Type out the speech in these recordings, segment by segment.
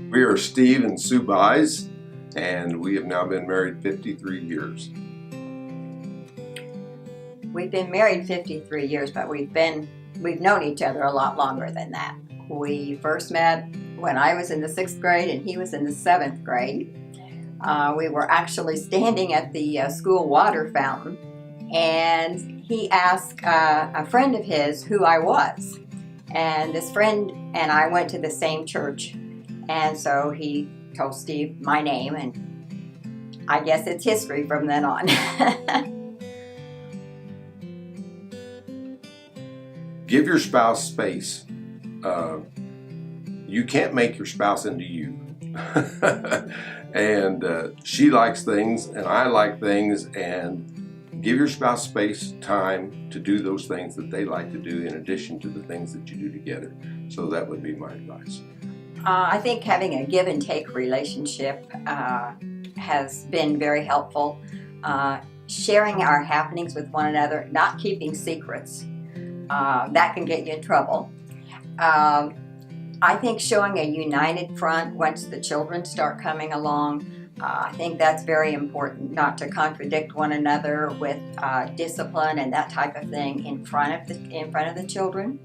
We are Steve and Sue Buys, and we have now been married 53 years. We've been married 53 years, but we've known each other a lot longer than that. We first met when I was in the 6th grade and he was in the 7th grade. We were actually standing at the school water fountain, and he asked a friend of his who I was. And this friend and I went to the same church, and so he told Steve my name, and I guess it's history from then on. Give your spouse space. You can't make your spouse into you. And she likes things and I like things, and give your spouse space, time to do those things that they like to do in addition to the things that you do together. So that would be my advice. I think having a give and take relationship has been very helpful. Sharing our happenings with one another, not keeping secrets. That can get you in trouble. I think showing a united front once the children start coming along, I think that's very important, not to contradict one another with discipline and that type of thing in front of the children.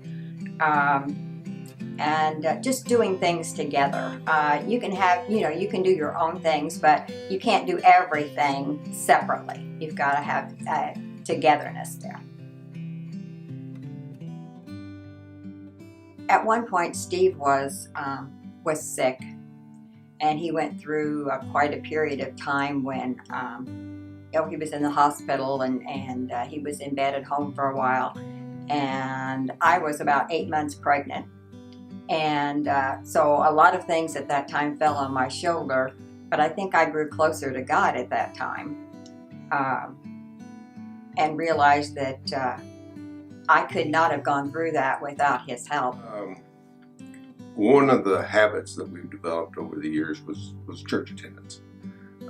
And just doing things together. You can do your own things, but you can't do everything separately. You've got to have togetherness there. At one point, Steve was sick, and he went through quite a period of time when he was in the hospital, and he was in bed at home for a while. And I was about 8 months pregnant. And so a lot of things at that time fell on my shoulder, but I think I grew closer to God at that time, and realized that I could not have gone through that without his help. One of the habits that we've developed over the years was church attendance.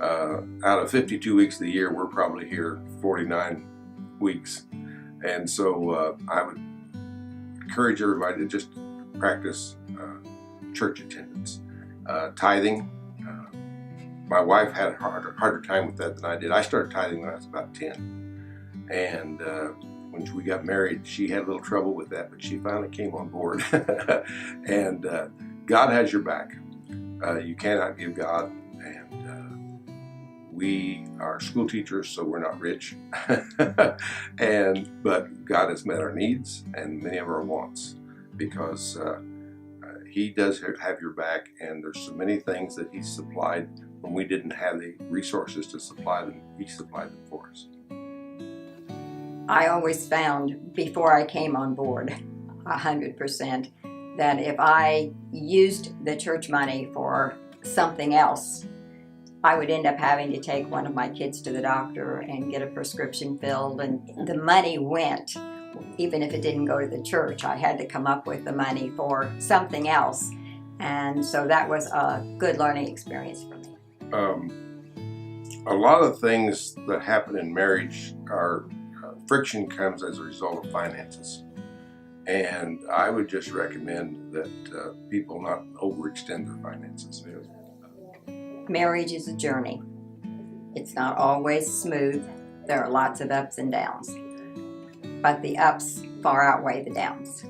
Out of 52 weeks of the year, we're probably here 49 weeks. And so I would encourage everybody to just practice church attendance. Tithing. My wife had a harder time with that than I did. I started tithing when I was about 10. And when we got married, she had a little trouble with that, but she finally came on board. And God has your back. You cannot give God. And we are school teachers, so we're not rich. But God has met our needs and many of our wants, because He does have your back, and there's so many things that He supplied when we didn't have the resources to supply them. He supplied them for us. I always found, before I came on board 100%, that if I used the church money for something else, I would end up having to take one of my kids to the doctor and get a prescription filled, and the money went. Even if it didn't go to the church, I had to come up with the money for something else. And so that was a good learning experience for me. A lot of things that happen in marriage are friction comes as a result of finances. And I would just recommend that people not overextend their finances. Marriage is a journey. It's not always smooth. There are lots of ups and downs, but the ups far outweigh the downs.